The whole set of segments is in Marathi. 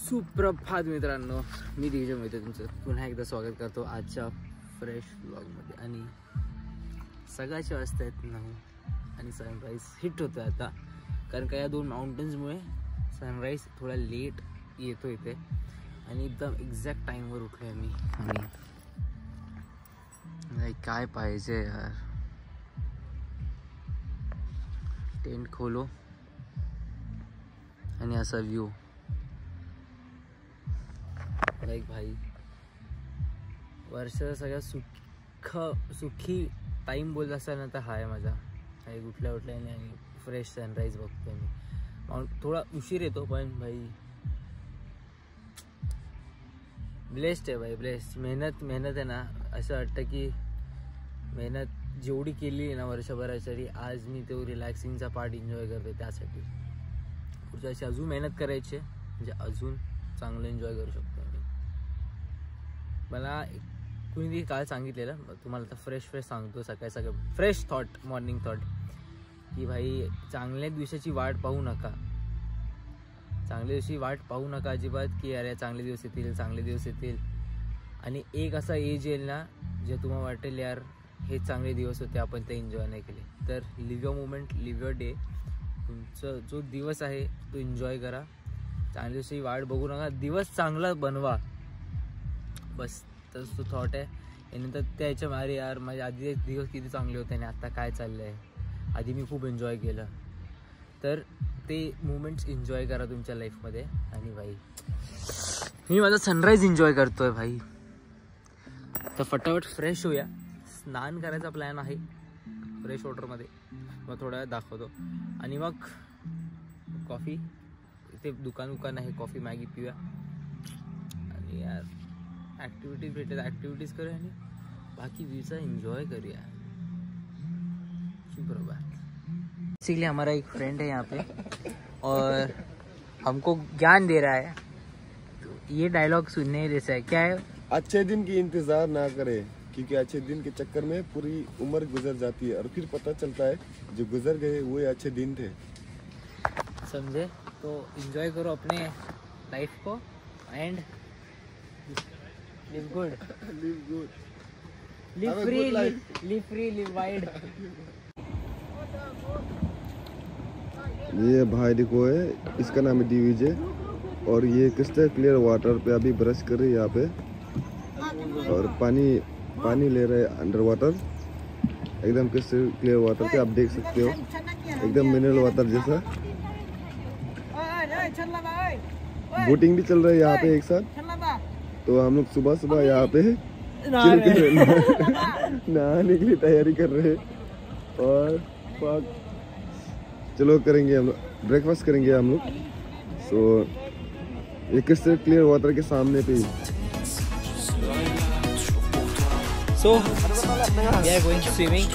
सुप्रभात मित्रांनो, मी दिग्विजय मोहिते तुमचं पुन्हा एकदा स्वागत करतो आजच्या फ्रेश व्लॉगमध्ये. आणि सकाळचे वाजता आहेत 9 आणि सनराईज हिट होतं आता, कारण का या दोन माउंटन्समुळे सनराईज थोडा लेट येतो इथे. आणि एकदम एक्झॅक्ट टाईमवर उठलो आहे मी. आणि काय पाहिजे यार, टेंट खोलो आणि असा व्ह्यू. लाईक भाई, वर्षाचा सगळ्यात सुखी टाईम बोलत असताना तर हा आहे माझा. उठल्या उठल्याने आणि फ्रेश सनराईज बघतोय मी. थोडा उशीर येतो पण भाई ब्लेस्ड आहे भाई, ब्लेस्ड. मेहनत आहे ना, असं वाटतं की मेहनत जेवढी केली ना वर्षभरासाठी, आज मी तो रिलॅक्सिंगचा पार्ट एन्जॉय करतो. त्यासाठी पुढच्या वर्षी अजून मेहनत करायची आहे, म्हणजे अजून चांगलं एन्जॉय करू शकतो मी. मला कुणीतरी काल सांगितलेलं, तुम्हाला तर फ्रेश सांगतो. सकाळी फ्रेश थॉट, मॉर्निंग थॉट, की भाई चांगल्या दिवसाची वाट पाहू नका. चांगल्या दिवशी वाट पाहू नका अजिबात, की अरे चांगले दिवस येतील. आणि एक असा एज येईल ना, जे तुम्हाला वाटेल यार हे चांगले दिवस होते, आपण ते एन्जॉय नाही केले. तर live your moment, live your day. तुमचं जो दिवस आहे तो एन्जॉय करा. चांगल्या दिवशी वाट बघू नका, दिवस चांगला बनवा, बस. तसं तो थॉट आहे. यानंतर त्याच्या मारे यार माझे आधी दिवस किती चांगले होते आणि आता काय चाललं आहे, आधी मी खूप एन्जॉय केलं. तर ते मोमेंट्स एन्जॉय करा तुमच्या लाईफमध्ये. आणि भाई मी माझा सनराईज एन्जॉय करतोय भाई. तर फटाफट फ्रेश होऊया. स्नान करायचा प्लॅन आहे फ्रेश वॉटरमध्ये, मग थोडा वेळ दाखवतो. आणि मग कॉफी, इथे दुकान आहे, कॉफी मॅगी पिऊया. आणि यार ॲक्टिव्हिटीज भेटत, ॲक्टिव्हिटीज करूया आणि बाकी व्ह्यूचा एन्जॉय करूया. सुप्रभात. बेसिकली हमारा एक फ्रेंड है यहाँ पे और हमको ज्ञान दे रहा है. तो ये डायलॉग सुनने जैसा है. क्या है? अच्छे दिन की इंतजार ना करे, क्योंकि अच्छे दिन के चक्कर में पूरी उम्र गुजर जाती है और फिर पता चलता है जो गुजर गए वो अच्छे दिन थे. समझे? तो एंजॉय करो अपने लाइफ को end live good, live free, live wide. ये भाई देखो है, इसका नाम है दिग्विजय और ये क्रिस्टल क्लियर वाटर पे अभी ब्रश कर रही है यहाँ पे. और पानी ले रहे हैं अंडर वाटर, एकदम क्रिस्टल क्लियर वाटर पे. आप देख सकते हो एकदम मिनरल वाटर जैसा. बोटिंग भी चल रहा है यहाँ पे एक साथ. तो हम लोग सुबह यहाँ पे नहाने के लिए तैयारी कर रहे हैं. और चलो करेंगे हम लोग, ब्रेकफास्ट करेंगे हम लोग. सो ये क्रिस्टल क्लियर वाटर के सामने पे. So we are going swimming.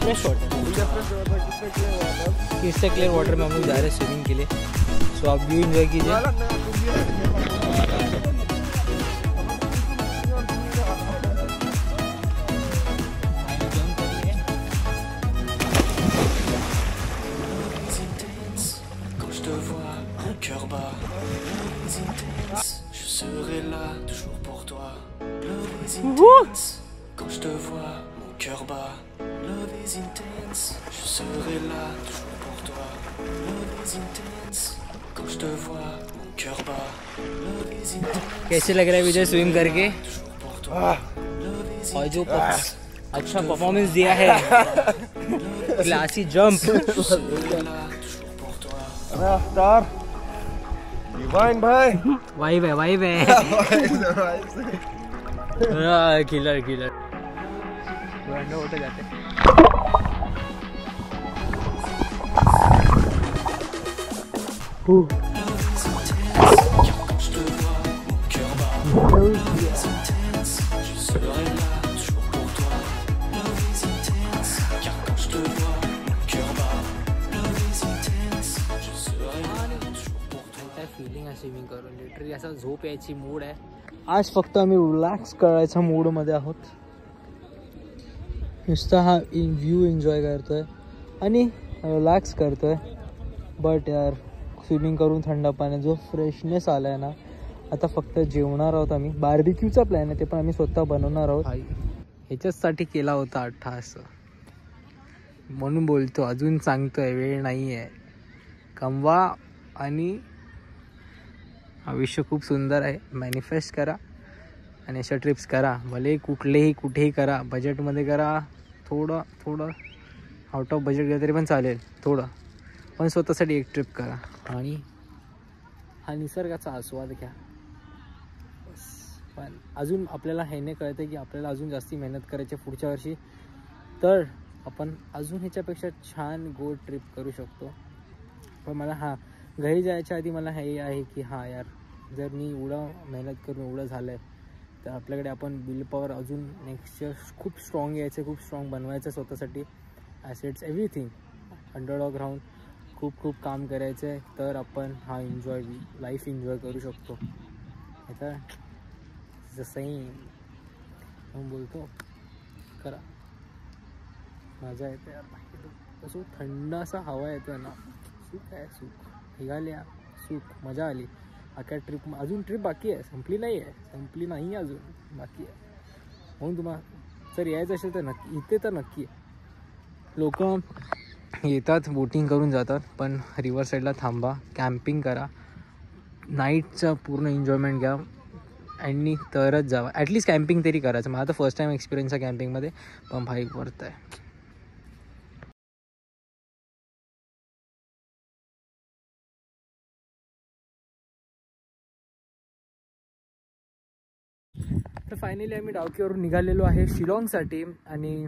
Fresh water. Crystal clear water में हम लोग जा रहे हैं स्विमिंग के लिए. सो आप व्यू एंजॉय कीजिए. Quand je te vois, mon cœur bat. Love is intense, je serai là toujours pour toi. Love is intense, quand je te vois, mon cœur bat. Love is intense. कैसे लग रहा है विजय स्विम करके? Toujours pour toi. Love is और जो अच्छा परफॉर्मेंस दिया है, क्लासी जंप. रफ्तार डिवाइन भाई, वाइब है. किलर उठे जाते. फीलिंग आहे स्विमिंग करून, लिटरली असा झोप यायची मूड आहे आज. फक्त आम्ही रिलॅक्स करायच्या मूडमध्ये आहोत. नुसता हा व्ह्यू एन्जॉय करतोय आणि रिलॅक्स करतोय. बट यार स्विमिंग करून थंड पाण्यात जो फ्रेशनेस आला आहे ना, आता फक्त जेवणार आहोत आम्ही. बार्बिक्यूचा प्लॅन आहे, ते पण आम्ही स्वतः बनवणार आहोत. ह्याच्याचसाठी केला होता असं, म्हणून बोलतो, अजून सांगतोय वेळ नाही आहे. कमवा आणि आयुष्य खूप सुंदर आहे. मॅनिफेस्ट करा आणि अशा ट्रिप्स करा. भले कुठेही करा, बजेटमध्ये करा, थोडं आउट ऑफ बजेट गेलं तरी पण चालेल थोडं, पण स्वतःसाठी एक ट्रिप करा आणि हा निसर्गाचा आस्वाद घ्या. बस. पण अजून आपल्याला ह्याने कळतं की आपल्याला अजून जास्ती मेहनत करायची पुढच्या वर्षी, तर आपण अजून ह्याच्यापेक्षा छान गोड ट्रिप करू शकतो. पण मला घरी जायच्या आधी मला हे आहे की यार, जर मी एवढं मेहनत करून एवढं झालं आहे, तर आपल्याकडे आपण विल पॉवर अजून नेक्स्ट इयर खूप स्ट्रॉंग यायचं, खूप स्ट्रॉंग बनवायचं स्वतःसाठी. ॲसेट्स एव्हरीथिंग अंडरडॉग राहून खूप काम करायचं आहे, तर आपण लाईफ एन्जॉय करू शकतो. आता जसंही म्हणून बोलतो, करा. मजा येते यार. तसं थंड असा हवा येतो ना, सुख आहे. निघाल्या सुख, मजा आली. अख्या अजून ट्रिप बाकी आहे, संपली नाही अजून बाकी आहे. म्हणून तुम्हाला जर यायचं असेल तर नक्की, इथे तर नक्की आहे. लोक येतात, बोटिंग करून जातात, पण रिव्हर साईडला थांबा, कॅम्पिंग करा, नाईटचा पूर्ण एन्जॉयमेंट घ्या आणि तरच जावा. ॲटलिस्ट कॅम्पिंग तरी करायचं. माझा तर फर्स्ट टाईम एक्सपिरियन्स आहे कॅम्पिंगमध्ये, पण भाई वर्थ आहे. तर फायनली आम्ही डावकीवरून निघालेलो आहे शिलाँगसाठी आणि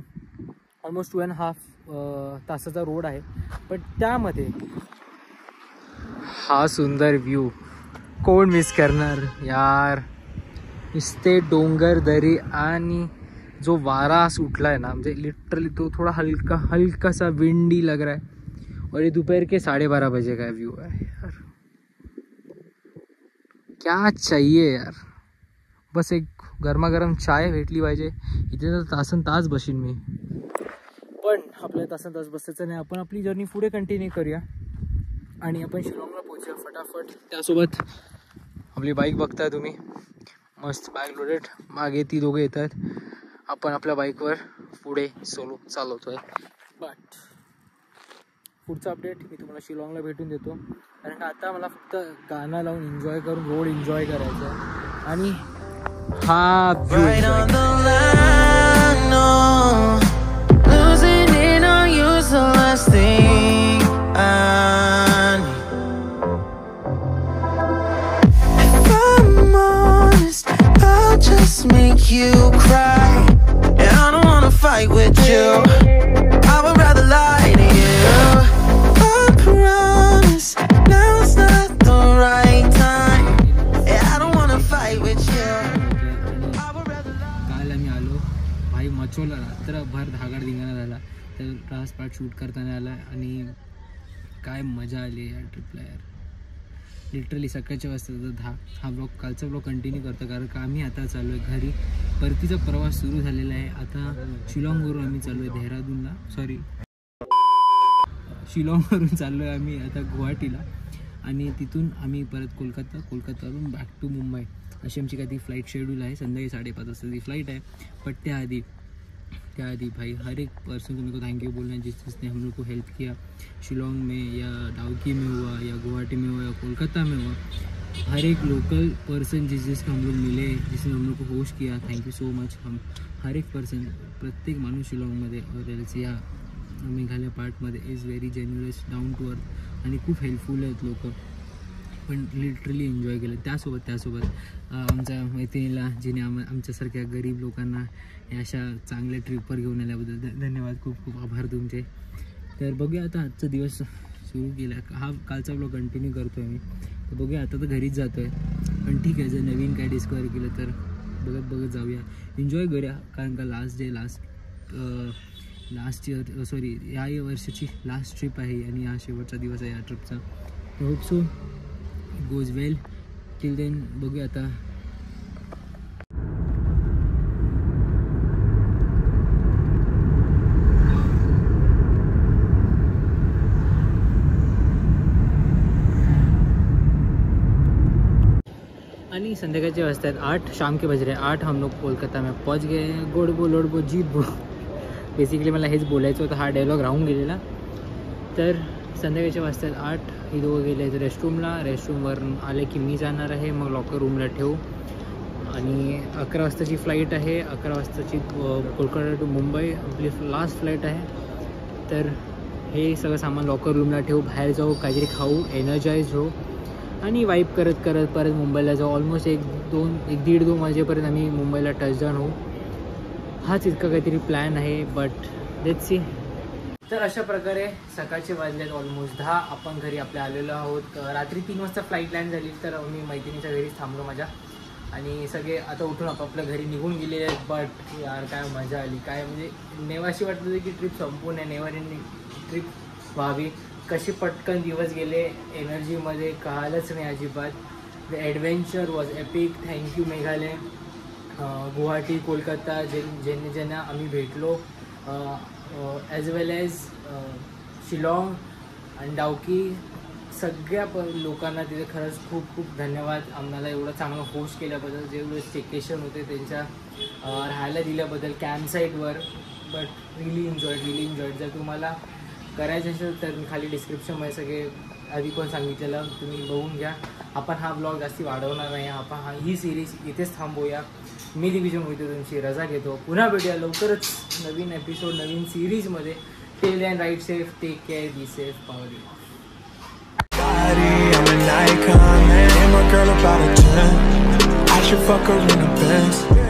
ऑलमोस्ट 2.5 तासाचा रोड आहे. पण त्यामध्ये हा सुंदर व्ह्यू कोण मिस करणार यार. नुसते डोंगर, दरी आणि जो वारा सुटला आहे ना, म्हणजे लिटरली तो थोडा हल्का विंडी लग रहा है. और ये दोपहर के 12:30 बजे का व्यू है यार. क्या चाहिए यार, बस एक गरमागरम चाय भेटली पाहिजे. इथे तर तासन तास बसीन मी, पण आपल्याला तासन तास बसायचं नाही. आपण आपली जर्नी पुढे कंटिन्यू करूया आणि आपण शिलाँगला पोहोचूया फटाफट. त्यासोबत आपली बाईक बघताय तुम्ही, मस्त बॅग लोडेड. मागे ती दोघे येतात, आपण आपल्या बाईकवर पुढे सोलो चालवतोय. बट पुढचा अपडेट मी तुम्हाला शिलाँगला भेटून देतो, कारण का आता मला फक्त गाणं लावून एन्जॉय करून रोड एन्जॉय करायचं आहे. आणि हा Right on the line, no. Losing it on you's the last thing I need. If I'm honest, I'll just make you cry. And I don't wanna fight with you, I would rather lie to you. I promise now's not the right time. Yeah, I don't wanna fight with you. मचोला रात्रभर धागाड धिंगाणा झाला, तर ट्रास पार्ट शूट करताना आला आणि काय मजा आली या ट्रिपला यार. लिटरली सकाळच्या वाजता हा कालचा ब्लॉग कंटिन्यू करतो, कारण का आम्ही आता चाललो आहे घरी. परतीचा प्रवास सुरू झालेला आहे. आता शिलाँगवरून आम्ही चाललो आहे देहरादूनला, शिलाँगवरून चाललो आहे आम्ही आता गुवाहाटीला, आणि तिथून आम्ही परत कोलकातावरून बॅक टू मुंबई अशी आमची काही फ्लाईट शेड्यूल आहे. संध्याकाळी 5:30 वाजताची फ्लाइट है. बट त्याआधी भाई हर एक पर्सन को मेरे को थैंक यू बोलना है जिसने हम लोग को हेल्प किया. शिलाँग में या डाउकी में हुआ या गुवाहाटी में हुआ या कोलकाता में हुआ, हर एक लोकल पर्सन जिसको हम लोग मिले, जिसने हम लोग को होस्ट किया, थैंक यू सो मच. हम हर एक पर्सन, प्रत्येक माणूस शिलाँगमध्ये और या मेघालय पार्टमध्ये is very genuine, down to earth आणि खूप हेल्पफुल आहेत लोक. पण लिटरली एन्जॉय केलं. त्यासोबत आमच्या मैत्रिणीला, जिने आमच्यासारख्या गरीब लोकांना अशा चांगल्या ट्रिपवर घेऊन आल्याबद्दल धन्यवाद, खूप आभार तुमचे. तर बघूया आता आजचा दिवस सुरू केला. हा कालचा ब्लॉग कंटिन्यू करतो आहे मी. तर बघूया, आता तर घरीच जातो आहे, पण ठीक आहे, जर नवीन काय डिस्कवर केलं तर बघत जाऊया, एन्जॉय करूया. कारण का लास्ट इयर सॉरी या वर्षाची लास्ट ट्रिप आहे आणि हा शेवटचा दिवस आहे या ट्रिपचा. होप सो गोज वेल. टिल देन बघूया आता. फाइनली संध्याकाळचे वाजतात 8, शाम के बज रहे 8, हम लोग कोलकाता में पहुंच गए. गोड बो लोड बो जीत बो. बेसिकली मला हेच बोलायचं होतं, हा डायलॉग राहून गेलेला. तर संध्याकाळचे वाजतात 8, हे दोघं गेले आहेत रेस्टरूमवरून आले की मी जाणार आहे, मग लॉकर रूमला ठेवू. आणि 11 वाजताची फ्लाईट आहे, 11 वाजताची कोलकाता टू मुंबई आपली लास्ट फ्लाईट आहे. तर हे सगळं सामान लॉकर रूमला ठेवू, बाहेर जाऊ, काहीतरी खाऊ, एनर्जाईज हो आणि वाईप करत करत परत मुंबईला जाऊ. ऑलमोस्ट 1-1.5-2 वाजेपर्यंत आम्ही मुंबईला टचडाऊन होऊ. हाच इतका काहीतरी प्लॅन आहे, बट लेट्स सी. तर अशा प्रकारे सकाळचे वाजलेत ऑलमोस्ट 10, आपण घरी आपल्या आलेलो आहोत. रात्री 3 वाजता फ्लाईट लँड झाली, तर मी मैत्रिणीच्या घरीच थांबलो माझ्या. आणि सगळे आता उठून आपापल्या घरी निघून गेलेले आहेत. बट यार काय मजा आली, काय म्हणजे नेवाशी वाटत होती की ट्रिप संपून आहे, नेवर एंडिंग ट्रिप व्हावी. कशी पटकन दिवस गेले, एनर्जीमध्ये कळालंच नाही अजिबात. The adventure was epic. Thank you Meghalaya, Guwahati, Kolkata, ज्यांना आम्ही भेटलो, ॲज वेल ॲज शिलाँग आणि डाउकी, सगळ्या लोकांना तिथे खरंच खूप खूप धन्यवाद. आम्हाला एवढं चांगलं होस्ट केल्याबद्दल, जेवढे स्टेकेशन होते त्यांच्या राहायला दिल्याबद्दल कॅम्पसाईटवर. But relief enjoyed. जर तुम्हाला करायचं असेल तर मी खाली डिस्क्रिप्शनमध्ये सगळे आधी पण सांगितलेलं, तुम्ही बघून घ्या. आपण हा ब्लॉग जास्ती वाढवणार नाही, आपण ही सिरीज इथेच थांबवूया. मी दिग्विजय मोहिते तुमची रजा घेतो. पुन्हा भेटूया लवकरच नवीन एपिसोड, नवीन सिरीजमध्ये. Till then right safe, take care, be safe, power you. I'm an icon, man. And my girl about a 10. I should fuck her in the Benz.